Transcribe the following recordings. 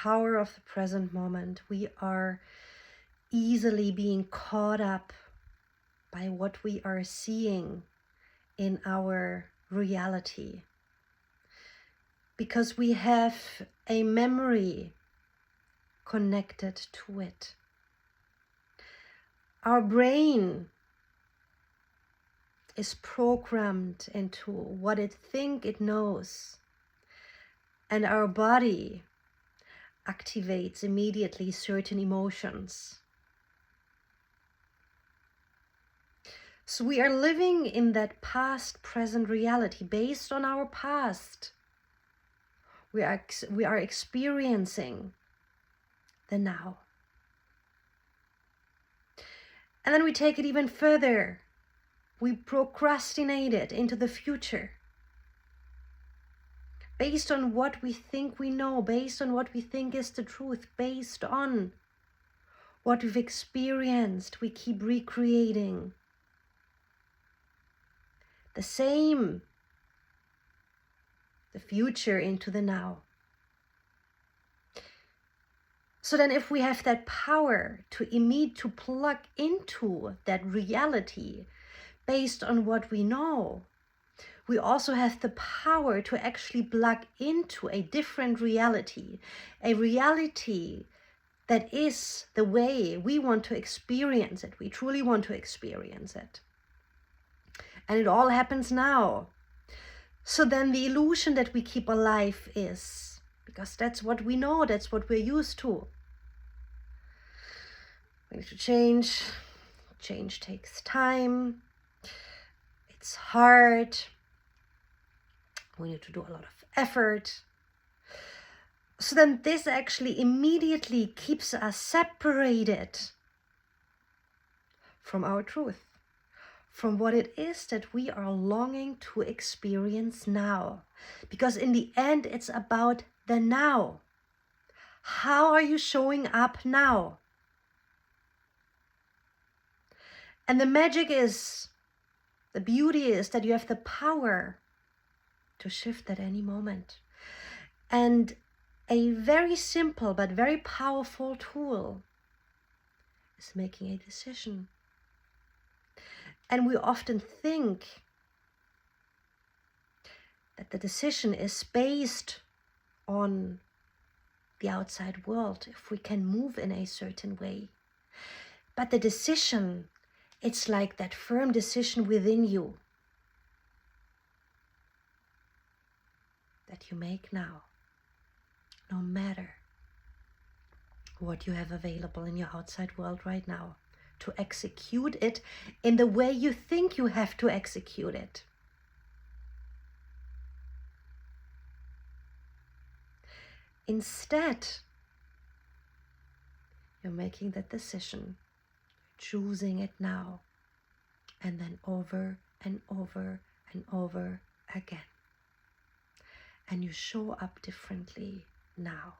power of the present moment, we are easily being caught up by what we are seeing in our reality, because we have a memory connected to it. Our brain is programmed into what it thinks it knows, and our body activates immediately certain emotions. So we are living in that past-present reality based on our past. We are experiencing the now. And then we take it even further. We procrastinate it into the future. Based on what we think we know, based on what we think is the truth, based on what we've experienced, we keep recreating the same, the future into the now. So then if we have that power to plug into that reality based on what we know, we also have the power to actually plug into a different reality, a reality that is the way we want to experience it. We truly want to experience it. And it all happens now. So then the illusion that we keep alive is, because that's what we know, that's what we're used to. We need to change. Change takes time. It's hard. We need to do a lot of effort. So then this actually immediately keeps us separated from our truth, from what it is that we are longing to experience now. Because in the end, it's about the now. How are you showing up now? And the magic is, the beauty is that you have the power to shift at any moment. And a very simple but very powerful tool is making a decision. And we often think that the decision is based on the outside world, if we can move in a certain way. But the decision, it's like that firm decision within you that you make now, no matter what you have available in your outside world right now, to execute it in the way you think you have to execute it. Instead, you're making that decision, choosing it now, and then over and over and over again. And you show up differently now,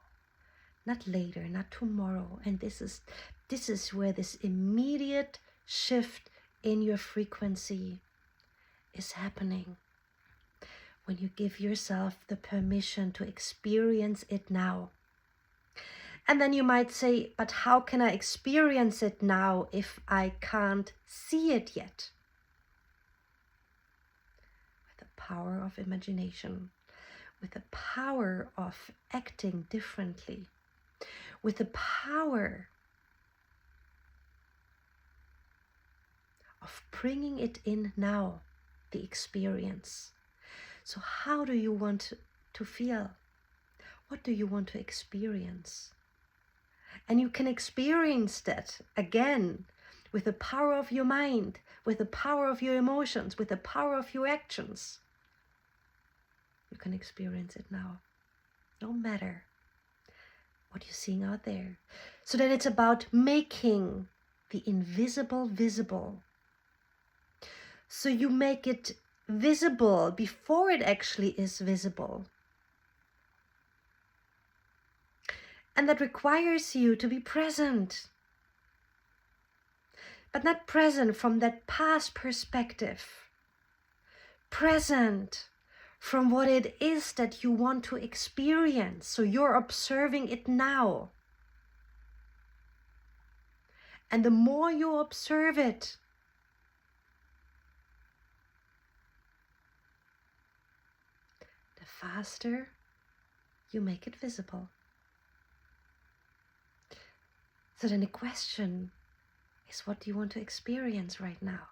not later, not tomorrow. And this is where this immediate shift in your frequency is happening. When you give yourself the permission to experience it now. And then you might say, but how can I experience it now if I can't see it yet? With the power of imagination, with the power of acting differently, with the power of bringing it in now, the experience. So how do you want to feel? What do you want to experience? And you can experience that again with the power of your mind, with the power of your emotions, with the power of your actions. You can experience it now, no matter what you're seeing out there. So then it's about making the invisible visible. So you make it visible before it actually is visible. And that requires you to be present. But not present from that past perspective. Present from what it is that you want to experience. So you're observing it now. And the more you observe it, the faster you make it visible. So then the question is, what do you want to experience right now?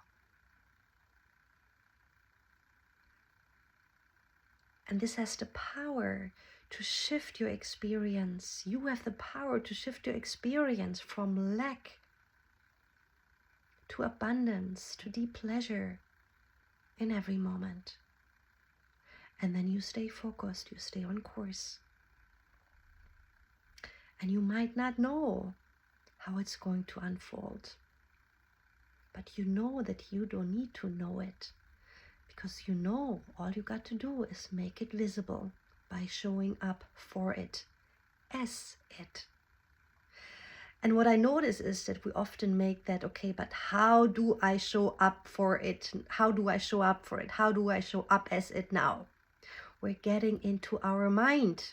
And this has the power to shift your experience. You have the power to shift your experience from lack to abundance, to deep pleasure in every moment. And then you stay focused, you stay on course. And you might not know how it's going to unfold, but you know that you don't need to know it, because you know all you got to do is make it visible by showing up for it, as it. And what I notice is that we often make that, okay, but how do I show up for it? How do I show up for it? How do I show up as it now? We're getting into our mind,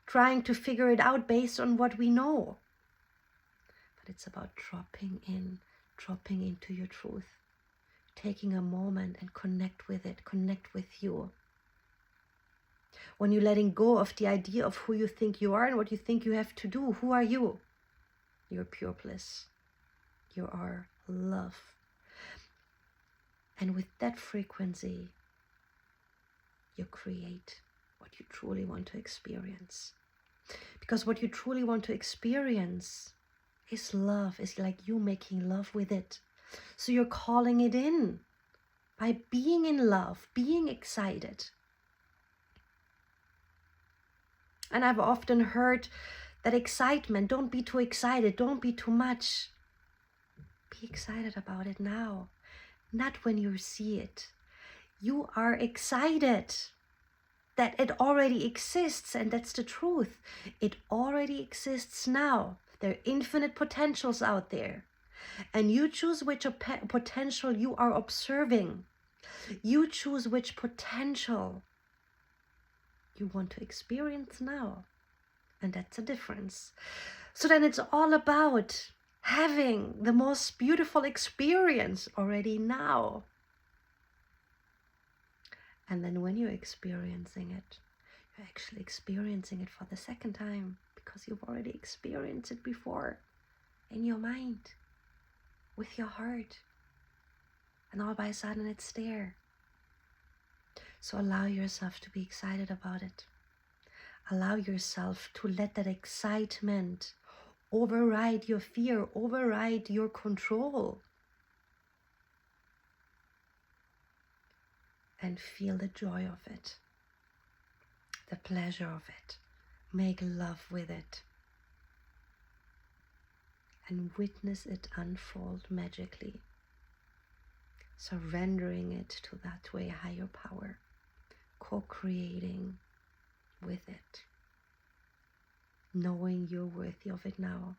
trying to figure it out based on what we know. But it's about dropping into your truth, taking a moment and connect with it, connect with you. When you're letting go of the idea of who you think you are and what you think you have to do, who are you? You're pure bliss. You are love. And with that frequency, you create what you truly want to experience. Because what you truly want to experience is love. It's like you making love with it. So you're calling it in by being in love, being excited. And I've often heard that excitement, don't be too excited, don't be too much. Be excited about it now, not when you see it. You are excited that it already exists, and that's the truth. It already exists now. There are infinite potentials out there. And you choose which potential you are observing. You choose which potential you want to experience now. And that's a difference. So then it's all about having the most beautiful experience already now. And then when you're experiencing it, you're actually experiencing it for the second time, because you've already experienced it before in your mind, with your heart. And all by a sudden it's there. So allow yourself to be excited about it. Allow yourself to let that excitement override your fear, override your control. And feel the joy of it, the pleasure of it. Make love with it. And witness it unfold magically. Surrendering it to that way higher power. Co-creating with it. Knowing you're worthy of it now.